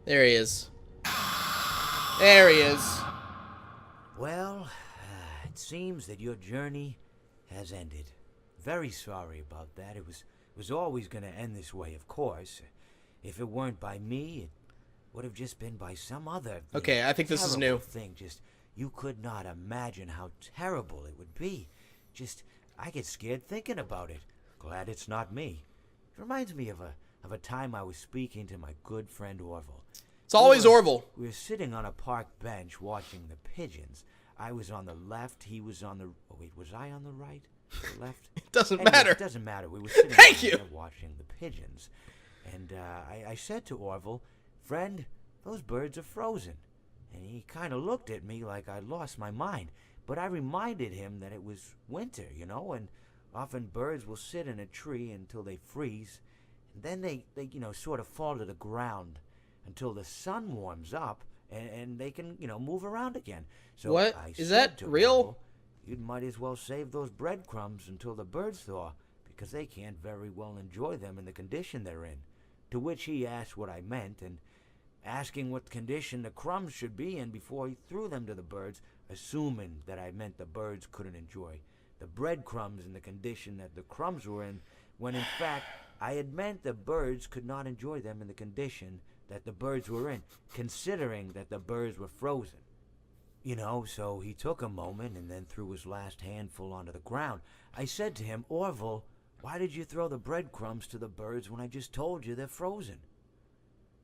There he is. There he is. Well, it seems that your journey has ended. Very sorry about that. It was always going to end this way, of course. If it weren't by me, it would have just been by some other. Okay, I think this is new. Thing. Just you could not imagine how terrible it would be. Just I get scared thinking about it. Glad it's not me. It reminds me of a time I was speaking to my good friend Orville. It's always Orville. We were sitting on a park bench watching the pigeons. I was on the left, he was on the... Oh, wait, was I on the right? The left? It doesn't Anyway, matter. It doesn't matter. We were sitting Thank you. there watching the pigeons. And I said to Orville, "Friend, those birds are frozen." And he kind of looked at me like I lost my mind. But I reminded him that it was winter, you know, and often birds will sit in a tree until they freeze. And then they sort of fall to the ground until the sun warms up and they can, move around again. So What? I Is said that to real? Orville, "You might as well save those breadcrumbs until the birds thaw, because they can't very well enjoy them in the condition they're in." To which he asked what I meant, and asking what condition the crumbs should be in before he threw them to the birds, assuming that I meant the birds couldn't enjoy the breadcrumbs in the condition that the crumbs were in, when in fact I had meant the birds could not enjoy them in the condition that the birds were in, considering that the birds were frozen. So he took a moment and then threw his last handful onto the ground. I said to him, "Orville, why did you throw the breadcrumbs to the birds when I just told you they're frozen?"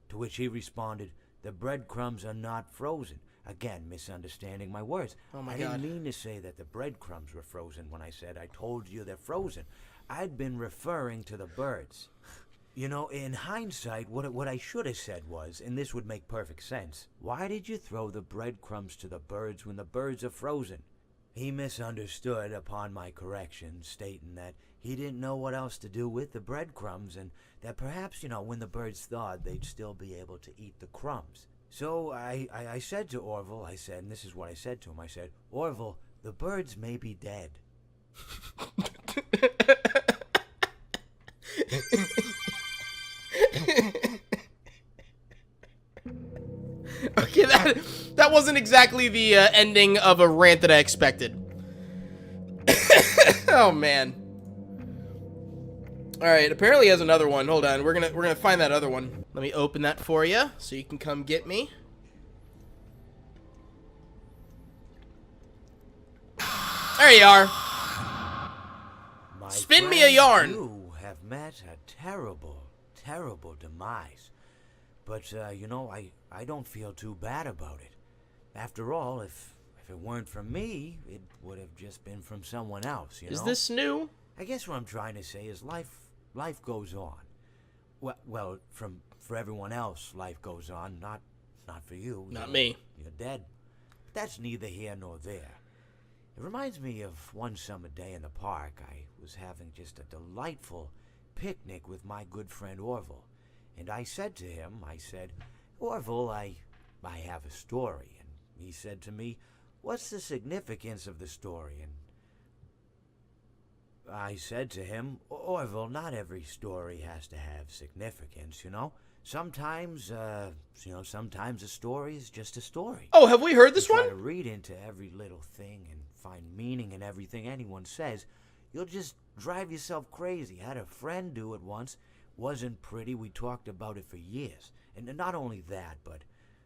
To which he responded, "The breadcrumbs are not frozen." Again, misunderstanding my words. Oh my I God. didn't mean to say that the breadcrumbs were frozen when I said I told you they're frozen. I'd been referring to the birds. In hindsight, what I should have said was, and this would make perfect sense, "Why did you throw the breadcrumbs to the birds when the birds are frozen?" He misunderstood upon my correction, stating that he didn't know what else to do with the breadcrumbs, and that perhaps, when the birds thawed, they'd still be able to eat the crumbs. So I said to Orville, and this is what I said to him, I said, "Orville, the birds may be dead." Okay, that wasn't exactly the ending of a rant that I expected. Oh man. All right, apparently he has another one. Hold on, we're gonna find that other one. Let me open that for you so you can come get me. There you are. My Spin me a friend, yarn. You have met a terrible, terrible demise. But, I don't feel too bad about it. After all, if it weren't from me, it would have just been from someone else, Is this new? I guess what I'm trying to say is life goes on. Well, for everyone else, life goes on, not for you. Not me. You're dead. But that's neither here nor there. It reminds me of one summer day in the park. I was having just a delightful picnic with my good friend Orville. And I said to him, "Orville, I have a story." And he said to me, "What's the significance of the story?" And I said to him, "Orville, not every story has to have significance, Sometimes, sometimes a story is just a story. Oh, have we heard this Try one? to read into every little thing and find meaning in everything anyone says. You'll just drive yourself crazy. Had a friend do it once. Wasn't pretty. We talked about it for years. And not only that, but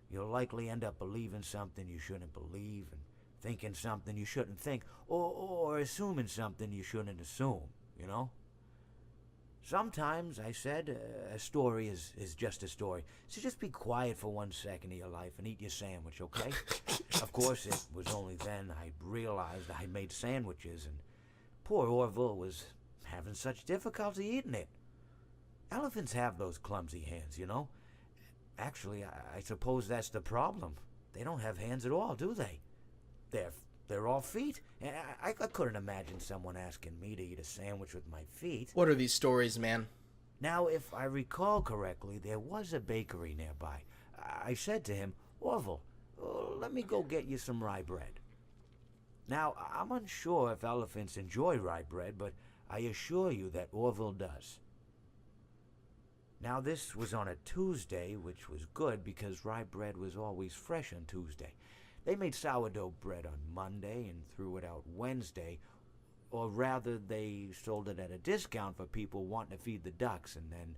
you'll likely end up believing something you shouldn't believe, and thinking something you shouldn't think, or assuming something you shouldn't assume, Sometimes," I said, a story is just a story. So just be quiet for 1 second of your life and eat your sandwich, okay? Of course, it was only then I realized I made sandwiches, and poor Orville was having such difficulty eating it. Elephants have those clumsy hands, Actually, I suppose that's the problem. They don't have hands at all, do they? They're all feet. And I couldn't imagine someone asking me to eat a sandwich with my feet. What are these stories, man? Now, if I recall correctly, there was a bakery nearby. I said to him, "Orville, let me go get you some rye bread." Now, I'm unsure if elephants enjoy rye bread, but I assure you that Orville does. Now, this was on a Tuesday, which was good because rye bread was always fresh on Tuesday. They made sourdough bread on Monday and threw it out Wednesday, or rather, they sold it at a discount for people wanting to feed the ducks, and then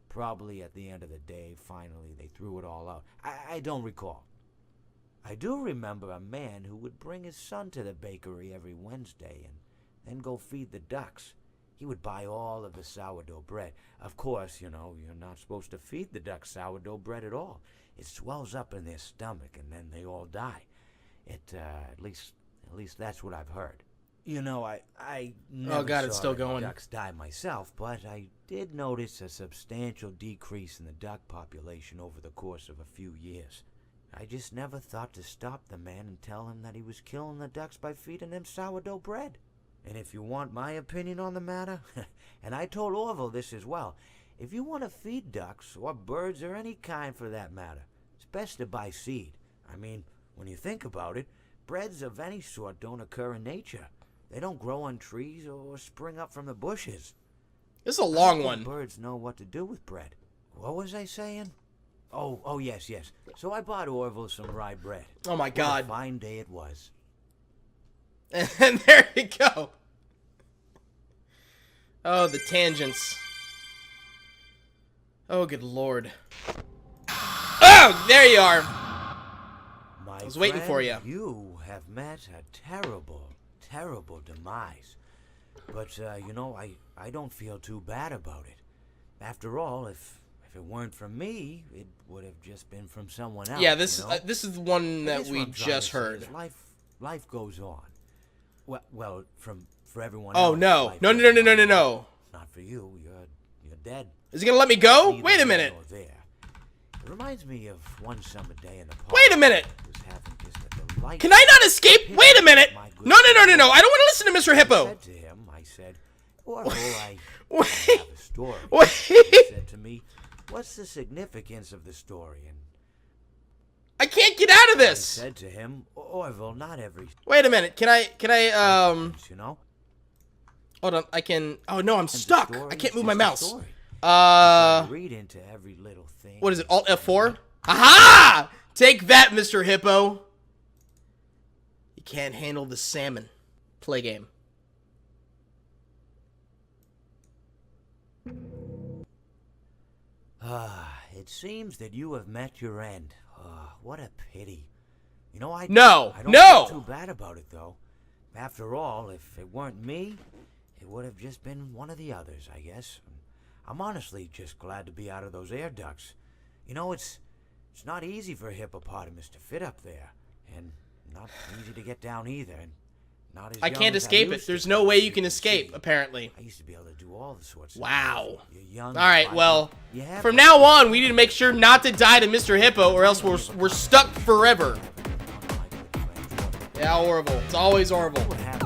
probably at the end of the day, finally, they threw it all out. I don't recall. I do remember a man who would bring his son to the bakery every Wednesday and then go feed the ducks. He would buy all of the sourdough bread. Of course, you're not supposed to feed the ducks sourdough bread at all. It swells up in their stomach and then they all die. At least that's what I've heard. I never Oh God, saw it's still any going. ducks die myself, but I did notice a substantial decrease in the duck population over the course of a few years. I just never thought to stop the man and tell him that he was killing the ducks by feeding them sourdough bread. And if you want my opinion on the matter, and I told Orville this as well, if you want to feed ducks, or birds, or any kind for that matter, it's best to buy seed. I mean, when you think about it, breads of any sort don't occur in nature. They don't grow on trees or spring up from the bushes. This is a long I one. think birds know what to do with bread. What was I saying? Oh, yes. So I bought Orville some rye bread. Oh my God. What a fine day it was. And there you go. Oh, the tangents. Oh, good Lord. Oh, there you are. My I was waiting for you. You have met a terrible, terrible demise. But, I don't feel too bad about it. After all, if it weren't from me, it would have just been from someone else. Yeah, this is the one that we just heard. Life goes on. Well, for everyone Oh else. no. Life No. goes on. No. Not for you. You're dead. Is he gonna let me go? Neither Wait a here minute. nor there. It reminds me of one summer day in the park. Wait a minute. I was having just a delightful Can I not escape? picnic Wait a minute. with my good No. I friend. don't want to listen to Mr. Hippo. I said, Orville, I Wait. have a story. Wait. He said to me, what's the significance of the story? And I can't get out of I this. said to him, Orville, not every Wait a minute. Can I you know? hold on. I can. Oh no, I'm stuck. I can't move my mouse. Read into every little thing. What is it? Alt F4? Aha! Take that, Mr. Hippo. You can't handle the salmon. Play game. It seems that you have met your end. What a pity. I No, I don't no! feel too bad about it, though. After all, if it weren't me, it would have just been one of the others, I guess. I'm honestly just glad to be out of those air ducts. It's not easy for a hippopotamus to fit up there, and not easy to get down either. And not as I young can't as escape it. used to There's be, no way as you can escape, see. apparently. I used to be able to do all the sorts of Wow. things. You're young, All right, you're well, vibrant, you have from no now on, we need to make sure not to die to Mr. Hippo, or else we're stuck forever. Yeah, Orville. It's always Orville. What happened